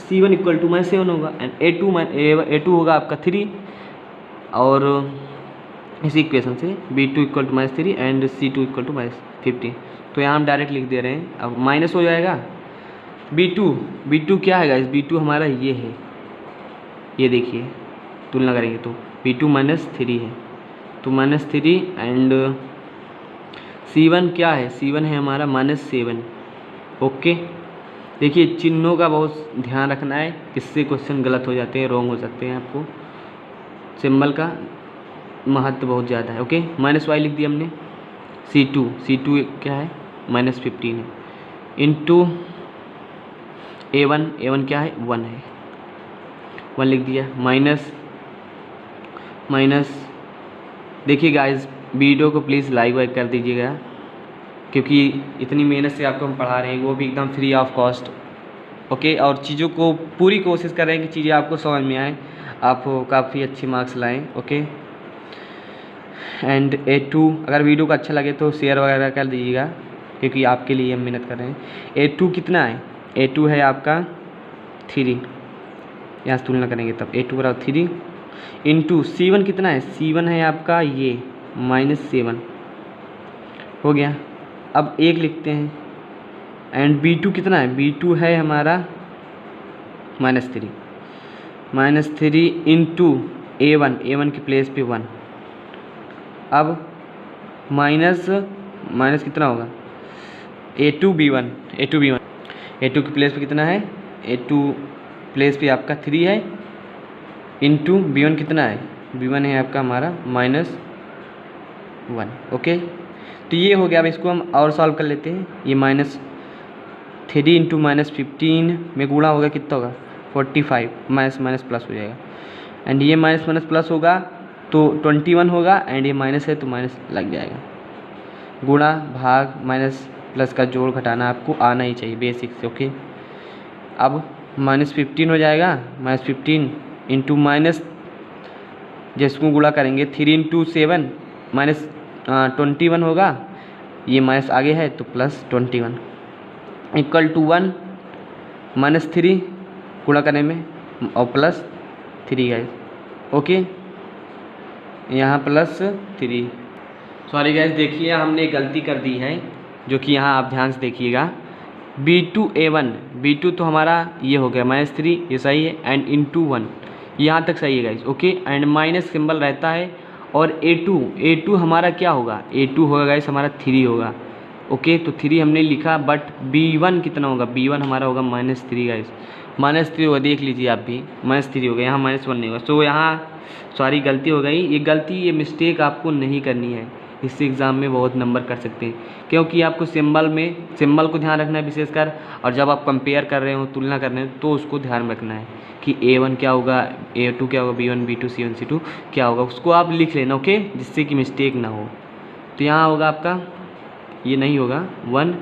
c1 इक्वल टू -7 होगा, एंड a2 होगा आपका 3, और इसी इक्वेशन से b2 equal to -3 and c2 equal to -15। तो यहाँ हम डायरेक्ट लिख दे रहे हैं। अब माइनस हो जाएगा b2 क्या है गाइस, b2 हमारा ये है, ये देखिए तुलना करेंगे तो b2 -3 है, तो -3, एंड c1 क्या है, c1 है हमारा -7। ओके, देखिए चिन्हों का बहुत ध्यान रखना है, इससे क्वेश्चन गलत हो जाते हैं, रॉन्ग हो सकते हैं। आपको सिंबल का महत्व बहुत ज़्यादा है। ओके, -y लिख दिया हमने, c2 क्या है -15 है, इंटू a1 क्या है 1 है, 1 लिख दिया, माइनस देखिए गाइस, वीडियो को प्लीज़ लाइक कर दीजिएगा, क्योंकि इतनी मेहनत से आपको हम पढ़ा रहे हैं, वो भी एकदम फ्री ऑफ कॉस्ट। ओके, और चीज़ों को पूरी कोशिश कर रहे हैं कि चीज़ें आपको समझ में आए, आप काफ़ी अच्छे मार्क्स लाएं। ओके, एंड a2, अगर वीडियो को अच्छा लगे तो शेयर वगैरह कर दीजिएगा, क्योंकि आपके लिए हम मेहनत कर रहे हैं। a2 कितना है, a2 है आपका 3, यहाँ से तुलना करेंगे तब a2 बराबर 3, इंटू c1 कितना है, c1 है आपका ये -7 हो गया। अब 1 लिखते हैं, एंड b2 कितना है, b2 है हमारा -3 इंटू a1 के प्लेस पे 1। अब माइनस कितना होगा, a2 b1 a2 के प्लेस पे कितना है, a2 प्लेस पे आपका 3 है, इंटू b1 कितना है, b1 है आपका हमारा -1। ओके, तो ये हो गया। अब इसको हम और सॉल्व कर लेते हैं। ये -3 इंटू -15 में गुणा होगा, कितना होगा 45, माइनस प्लस हो जाएगा, एंड ये माइनस प्लस होगा तो 21 होगा, एंड ये माइनस है तो माइनस लग जाएगा। गुणा भाग माइनस प्लस का जोड़ घटाना आपको आना ही चाहिए बेसिक से। ओके, अब -15 हो जाएगा, -15 इंटू माइनस, जिसको गुणा करेंगे 3 इंटू 7 -21 होगा, ये माइनस आगे है तो +21 इक्वल टू 1 -3 गुणा करने में और +3 है। ओके, यहाँ +3, सॉरी गाइस, देखिए हमने गलती कर दी है, जो कि यहाँ आप ध्यान से देखिएगा। B2A1, B2 तो हमारा ये हो गया -3, ये सही है, एंड इंटू 1 यहाँ तक सही है guys, okay. And minus symbol रहता है। और A2 हमारा क्या होगा, A2 होगा गाइस हमारा 3 होगा, ओके। तो 3 हमने लिखा, बट B1 कितना होगा, B1 हमारा होगा -3 गाइस, -3 होगा, देख लीजिए आप भी, -3 होगा, यहाँ -1 नहीं होगा। तो यहाँ सॉरी गलती हो गई, ये मिस्टेक आपको नहीं करनी है, इससे एग्ज़ाम में बहुत नंबर कर सकते हैं, क्योंकि आपको सिंबल को ध्यान रखना है विशेषकर। और जब आप कंपेयर कर रहे हो, तुलना कर रहे हो, तो उसको ध्यान में रखना है कि A1 क्या होगा, A2 क्या होगा, B1 B2 C1 C2 क्या होगा, उसको आप लिख लेना, ओके, जिससे कि मिस्टेक ना हो। तो यहाँ होगा आपका, ये नहीं होगा 1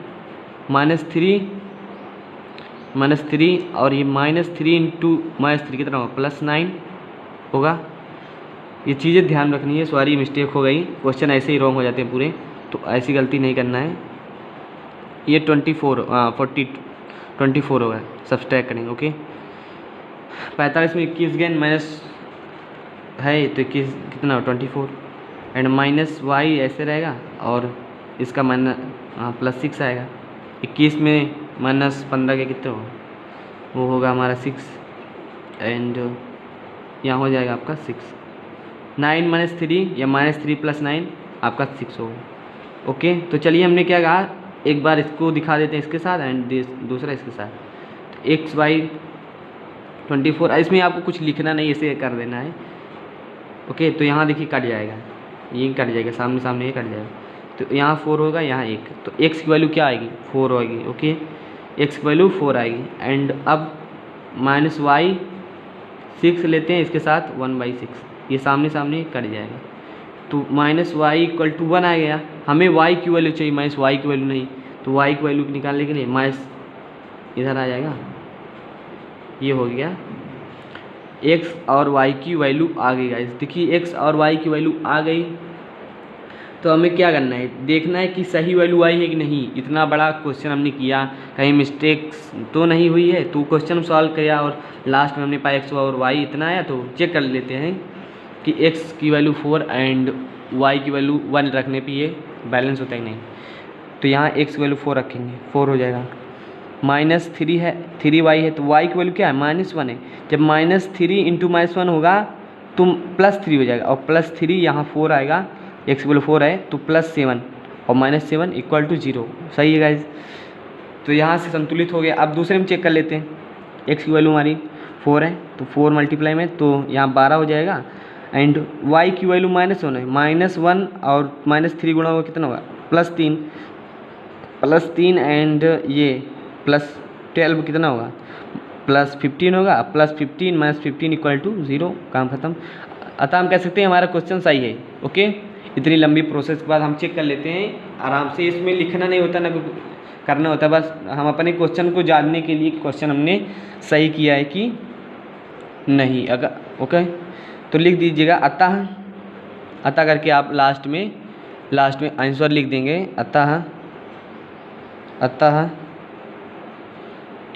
-3 और ये -3 इंटू -3 कितना होगा, +9 होगा। ये चीज़ें ध्यान रखनी है। सॉरी मिस्टेक हो गई, क्वेश्चन ऐसे ही रॉन्ग हो जाते हैं पूरे, तो ऐसी गलती नहीं करना है। ये 24 होगा, सब्सट्रैक्ट करेंगे, ओके। 45 में 21 गेन माइनस है, तो 21 कितना हो, 24, एंड -y ऐसे रहेगा, और इसका +6 आएगा। 21 में -15 के कितने होगा, वो होगा हमारा 6, एंड यहाँ हो जाएगा आपका 6। 9 -3 या -3 + 9 आपका 6 होगा, ओके। तो चलिए हमने क्या कहा, एक बार इसको दिखा देते हैं इसके साथ, एंड दूसरा इसके साथ। x/24, इसमें आपको कुछ लिखना नहीं, ऐसे कर देना है, ओके। तो यहाँ देखिए कट जाएगा, ये कट जाएगा, सामने सामने ये कट जाएगा, तो यहाँ 4 होगा, यहाँ 1, तो x की वैल्यू क्या आएगी, 4 आएगी, ओके। x की वैल्यू 4 आएगी, एंड अब -y 6 लेते हैं, इसके साथ 1/6, ये सामने सामने कट जाएगा, तो -y = 1 आ गया। हमें y की वैल्यू चाहिए, -y की वैल्यू नहीं, तो y की वैल्यू निकालने के लिए माइनस इधर आ जाएगा, ये हो गया। x और y की वैल्यू आ गई गाइस, देखिए x और y की वैल्यू आ गई, तो हमें क्या करना है, देखना है कि सही वैल्यू आई है कि नहीं। इतना बड़ा क्वेश्चन हमने किया, कहीं मिस्टेक्स तो नहीं हुई है, तो क्वेश्चन सॉल्व किया और लास्ट में हमने पाया x और y इतना आया, तो चेक कर लेते हैं कि x की वैल्यू 4 एंड y की वैल्यू 1 रखने पे ये बैलेंस होता है कि नहीं। तो यहाँ x की वैल्यू 4 रखेंगे, 4 हो जाएगा। -3 है, 3y है, तो y की वैल्यू क्या है, -1 है। जब -3 इंटू -1 होगा तो +3 हो जाएगा, और +3 यहाँ 4 आएगा, x की वैल्यू 4 है, तो +7 और -7 = 0, सही है गाइज। तो यहाँ से संतुलित हो गया। अब दूसरे में चेक कर लेते हैं, x की वैल्यू हमारी 4 है, तो 4 मल्टीप्लाई में तो यहाँ 12 हो जाएगा, एंड y की वैल्यू -1 है, -1 और -3 गुणा होगा कितना होगा, +3 एंड ये +12 कितना होगा, +15 होगा, +15 -15 = 0, काम खत्म। अतः हम कह सकते हैं हमारा क्वेश्चन सही है, ओके। इतनी लंबी प्रोसेस के बाद हम चेक कर लेते हैं आराम से, इसमें लिखना नहीं होता ना करना होता, बस हम अपने क्वेश्चन को जानने के लिए क्वेश्चन हमने सही किया है कि नहीं, अगर ओके तो लिख दीजिएगा अतः करके आप लास्ट में आंसर लिख देंगे। अतः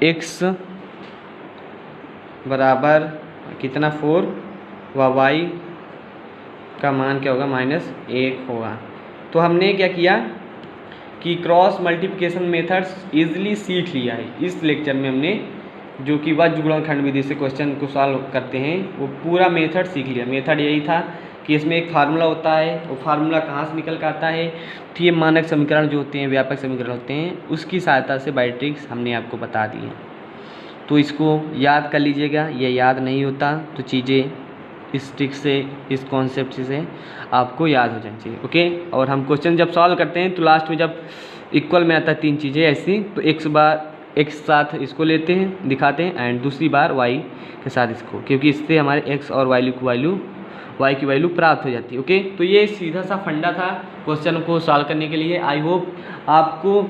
x बराबर कितना 4 व y का मान क्या होगा, -1 होगा। तो हमने क्या किया कि क्रॉस मल्टीप्लिकेशन मेथड्स इजीली सीख लिया है इस लेक्चर में हमने, जो कि वज्र गुणनखंड विधि से क्वेश्चन को सॉल्व करते हैं, वो पूरा मेथड सीख लिया। मेथड यही था कि इसमें एक फार्मूला होता है, वो फार्मूला कहाँ से निकल कर आता है, तो ये मानक समीकरण जो होते हैं, व्यापक समीकरण होते हैं, उसकी सहायता से बाय ट्रिक्स हमने आपको बता दी है। तो इसको याद कर लीजिएगा, ये याद नहीं होता तो चीज़ें इस ट्रिक से, इस कॉन्सेप्ट से आपको याद हो जानी चाहिए, ओके। और हम क्वेश्चन जब सॉल्व करते हैं तो लास्ट में जब इक्वल में आता है 3 चीज़ें ऐसी, तो एक साथ इसको लेते हैं, दिखाते हैं, एंड दूसरी बार y के साथ इसको, क्योंकि इससे हमारे x और y की वैल्यू प्राप्त हो जाती है, ओके। तो ये सीधा सा फंडा था क्वेश्चन को सॉल्व करने के लिए। आई होप आपको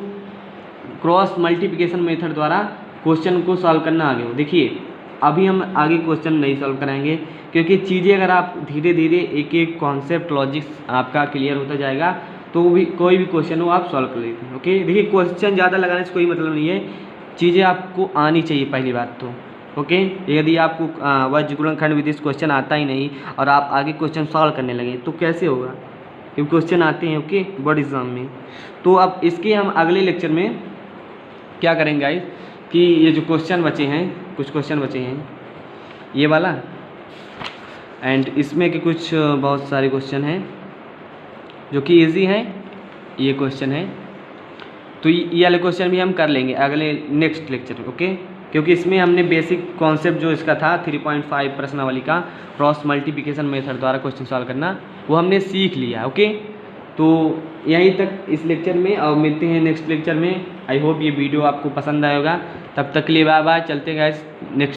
क्रॉस मल्टीप्लिकेशन मेथड द्वारा क्वेश्चन को सॉल्व करना आ गया हो। देखिए अभी हम आगे क्वेश्चन नहीं सॉल्व कराएंगे, क्योंकि चीज़ें अगर आप धीरे धीरे एक एक कॉन्सेप्ट लॉजिक्स आपका क्लियर होता जाएगा, तो भी कोई भी क्वेश्चन हो आप सॉल्व कर लेते हैं, ओके। देखिए क्वेश्चन ज़्यादा लगाने से कोई मतलब नहीं है, चीज़ें आपको आनी चाहिए पहली बात तो, ओके। यदि आपको वज्र गुणनखंड विधि से क्वेश्चन आता ही नहीं और आप आगे क्वेश्चन सॉल्व करने लगे तो कैसे होगा, क्योंकि क्वेश्चन आते हैं ओके बोर्ड एग्ज़ाम में। तो अब इसके हम अगले लेक्चर में क्या करेंगे गाइस कि ये जो क्वेश्चन बचे हैं, कुछ क्वेश्चन बचे हैं ये वाला एंड इसमें के कुछ बहुत सारे क्वेश्चन हैं जो कि इजी हैं, ये क्वेश्चन है तो ये वाले क्वेश्चन भी हम कर लेंगे अगले नेक्स्ट लेक्चर में ओके। क्योंकि इसमें हमने बेसिक कॉन्सेप्ट जो इसका था 3.5 प्रश्नावली का क्रॉस मल्टीप्लिकेशन मेथड द्वारा क्वेश्चन सॉल्व करना वो हमने सीख लिया ओके। तो यहीं तक इस लेक्चर में, और मिलते हैं नेक्स्ट लेक्चर में। आई होप ये वीडियो आपको पसंद आएगा। तब तक के लिए बाय बाय, चलते गाइस नेक्स्ट